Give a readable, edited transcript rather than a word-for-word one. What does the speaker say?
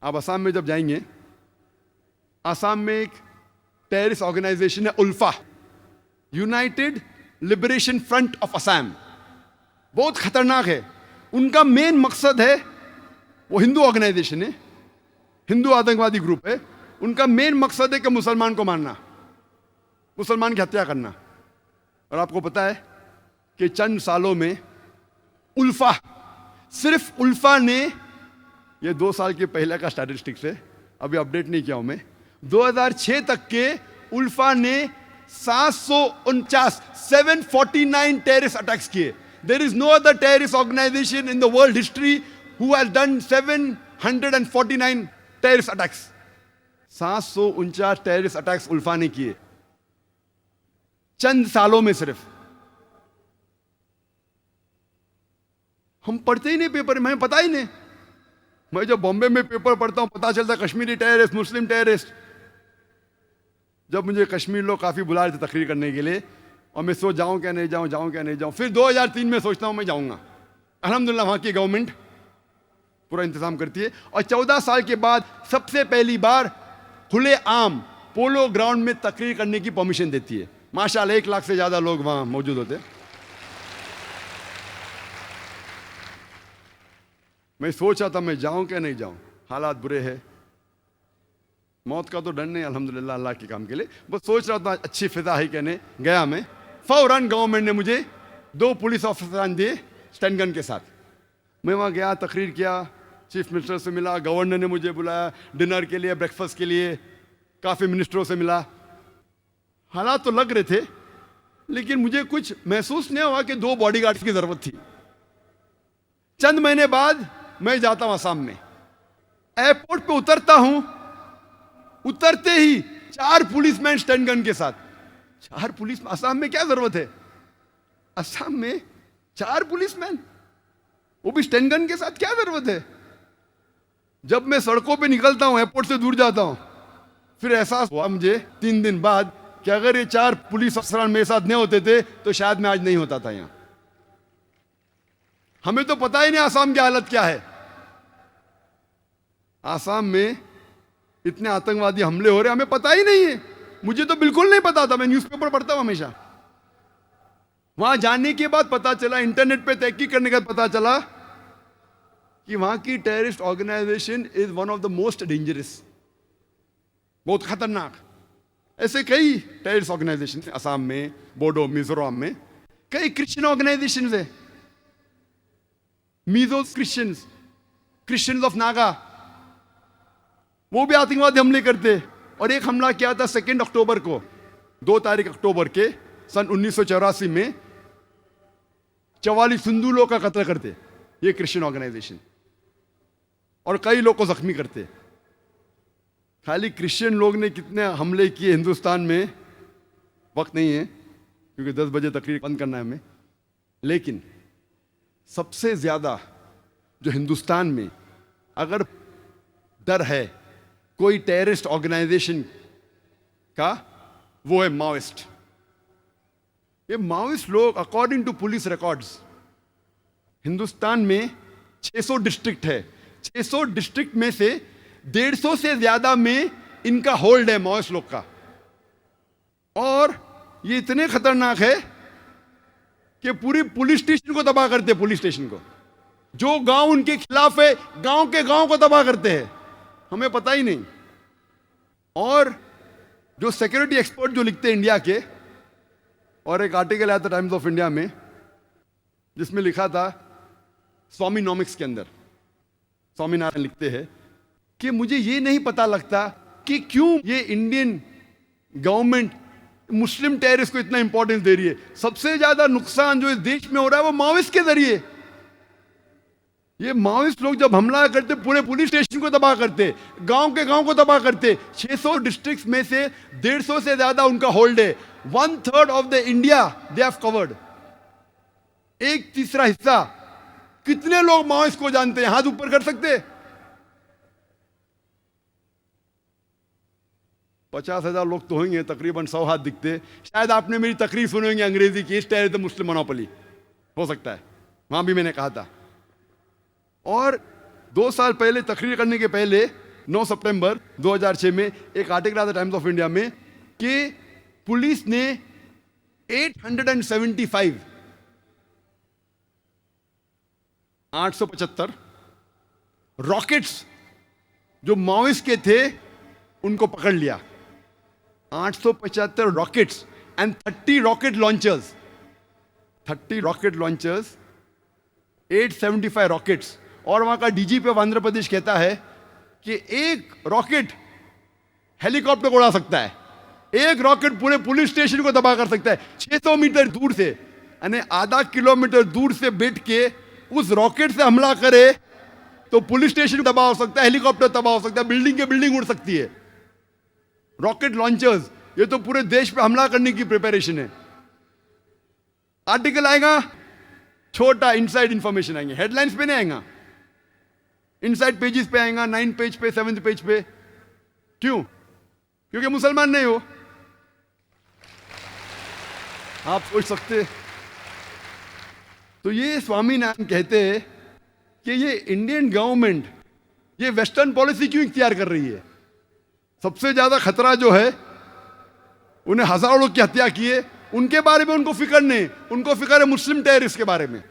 आप असम में जब जाएंगे, असम में एक टेररिस्ट ऑर्गेनाइजेशन है ULFA, united liberation front of Assam. बहुत खतरनाक है। उनका मेन मकसद है, वो हिंदू ऑर्गेनाइजेशन है, हिंदू आतंकवादी ग्रुप है। उनका मेन मकसद है कि मुसलमान को मारना, मुसलमान की हत्या करना। और आपको पता है कि चंद सालों में उल्फा, सिर्फ उल्फा ने, ये 2 साल के पहले का स्टैटिस्टिक्स है, अभी अपडेट नहीं किया हूं मैं, 2006 तक के उल्फा ने 749 टेररिस्ट अटैक्स किए। There is no other terrorist organisation in the world history who has done 749 terrorist attacks. 749 terrorist attacks ULFA ने किए चंद सालों में सिर्फ। हम पढ़ते ही नहीं पेपर, हमें पता ही नहीं। मैं जब बॉम्बे में पेपर पढ़ता हूं पता चलता कश्मीरी टेररिस्ट, मुस्लिम टेररिस्ट। जब मुझे कश्मीर लोग काफी बुला रहे थे तकरीर करने के लिए, और मैं सोच जाऊं क्या नहीं जाऊं, जाऊं क्या नहीं जाऊं, फिर 2003 में सोचता हूं मैं जाऊंगा। अल्हम्दुलिल्लाह वहां की गवर्नमेंट पूरा इंतजाम करती है। और 14 साल के बाद सबसे पहली बार खुले आम पोलो ग्राउंड में तकरीर करने की परमिशन देती है। माशाल्लाह 1 लाख से ज्यादा लोग वहां मौजूद होते। मैं सोच रहा था मैं जाऊं क्या नहीं जाऊं, हालात बुरे हैं। मौत का तो डर नहीं अल्हम्दुलिल्लाह अल्लाह के काम के लिए, बस सोच रहा था अच्छी फिजा है कहने गया मैं। फौरन गवर्नमेंट ने मुझे 2 पुलिस ऑफिसर दिए स्टैंड गन के साथ। मैं वहाँ गया, तकरीर किया, चीफ मिनिस्टर से मिला, गवर्नर ने मुझे बुलाया डिनर के लिए, ब्रेकफास्ट के लिए, काफ़ी मिनिस्टरों से मिला। हालात तो लग रहे थे, लेकिन मुझे कुछ महसूस नहीं हुआ कि 2 बॉडीगार्ड्स की ज़रूरत थी। चंद महीने बाद मैं जाता हूँ असम में, एयरपोर्ट पे उतरता हूँ, उतरते ही 4 पुलिसमैन स्टैंड गन के साथ। 4 पुलिस, असम में क्या जरूरत है? असम में 4 पुलिसमैन, वो भी स्टैंड गन के साथ, क्या जरूरत है? जब मैं सड़कों पे निकलता हूं, एयरपोर्ट से दूर जाता हूं, फिर एहसास हुआ मुझे 3 दिन बाद कि अगर ये 4 पुलिस अफसर मेरे साथ नहीं होते थे तो शायद मैं आज नहीं होता था यहां। हमें तो पता ही नहीं असम की हालत क्या है। असम में इतने आतंकवादी हमले हो रहे, हमें पता ही नहीं है। मुझे तो बिल्कुल नहीं पता था, मैं न्यूज़पेपर पढ़ता हूं हमेशा। वहां जाने के बाद पता चला, इंटरनेट पे तहकीक करने के बाद पता चला कि वहां की terrorist organisation is one of the most dangerous, बहुत खतरनाक। ऐसे कई टेररिस्ट ऑर्गेनाइजेशन है असम में, बोडो, मिजोरम में। कई क्रिश्चियन ऑर्गेनाइजेशन है, Mizo Christians, Christians of Naga, वो भी आतंकवादी हमले करते। और एक हमला किया था 2 अक्टूबर को, 2 तारीख अक्टूबर के सन 1984 में 44 हिंदू लोग का कत्ल करते ये क्रिश्चियन ऑर्गेनाइजेशन, और कई लोग को जख्मी करते। खाली क्रिश्चियन लोग ने कितने हमले किए हिंदुस्तान में वक्त नहीं है, क्योंकि 10 बजे तकरीर बंद करना है हमें। लेकिन सबसे ज्यादा जो हिंदुस्तान में अगर डर है कोई टेररिस्ट ऑर्गेनाइजेशन का, वो है माओइस्ट। ये माओइस्ट लोग according to police records, Hindustan में 600 डिस्ट्रिक्ट है, 600 डिस्ट्रिक्ट में से 150 से ज्यादा में इनका होल्ड है माओइस्ट लोग का। और ये इतने खतरनाक है कि पूरी पुलिस स्टेशन को तबाह करते हैं। पुलिस स्टेशन को, जो गांव उनके खिलाफ है, गांव के गांव को तबाह करते हैं, हमें पता ही नहीं। और जो सिक्योरिटी एक्सपर्ट जो लिखते हैं इंडिया के, और एक आर्टिकल आया था टाइम्स ऑफ इंडिया में जिसमें लिखा था, स्वामीनॉमिक्स के अंदर स्वामीनारायण लिखते हैं कि मुझे ये नहीं पता लगता कि क्यों ये इंडियन गवर्नमेंट मुस्लिम टेररिस्ट को इतना इंपॉर्टेंस दे रही है। सबसे ज्यादा नुकसान जो इस देश में हो रहा है वो माओइस्ट के जरिए। ये माओइस्ट लोग जब हमला करते, पूरे पुलिस स्टेशन को तबाह करते, गांव के गांव को तबाह करते। 600 डिस्ट्रिक्ट्स में से 150 से ज्यादा उनका होल्ड है। 1/3 of the India they have covered. 1/3 हिस्सा। कितने लोग माओइस्ट को जानते हैं? हाथ ऊपर कर सकते? 50,000 लोग तो होंगे, तकरीबन 100 हाथ दिखते। शायद आपने मेरी तकरीर सुनी होंगी अंग्रेजी की, इस टेररिस्ट मुस्लिम मोनोपोली, हो सकता है वहां भी मैंने कहा था। और 2 साल पहले तकरीर करने के पहले 9 सितंबर 2006 में एक आर्टिकल आता टाइम्स ऑफ इंडिया में कि पुलिस ने 875 रॉकेट्स जो माओइस्ट के थे उनको पकड़ लिया। 875 rockets and 30 rocket launchers, 30 rocket launchers, 875 rockets. और वहां का डीजीपी ऑफ आंध्र प्रदेश कहता है कि एक रॉकेट हेलीकॉप्टर को उड़ा सकता है, एक रॉकेट पूरे पुलिस स्टेशन को तबाह कर सकता है 600 मीटर दूर से, यानी आधा किलोमीटर दूर से बैठ के उस रॉकेट से हमला करे तो पुलिस स्टेशन तबाह हो सकता है, हेलीकॉप्टर तबाह हो सकता है, बिल्डिंग के बिल्डिंग उड़ सकती है। रॉकेट लॉन्चर्स, ये तो पूरे देश पे हमला करने की प्रिपरेशन है। आर्टिकल आएगा, छोटा इनसाइड इंफॉर्मेशन आएंगे, हेडलाइंस पे नहीं आएगा, इनसाइड पेजेस पे आएगा, 9 पेज पे, 7 पेज पे। क्यों? क्योंकि मुसलमान नहीं हो। आप सोच सकते। तो ये स्वामीनाथन कहते हैं कि ये इंडियन गवर्नमेंट ये वेस्टर्न पॉलिसी क्यों इख्तियार कर रही है? सबसे ज्यादा खतरा जो है, उन्हें हजारों लोग की हत्या की है, उनके बारे में उनको फिक्र नहीं, उनको फिक्र है मुस्लिम टेररिस्ट के बारे में।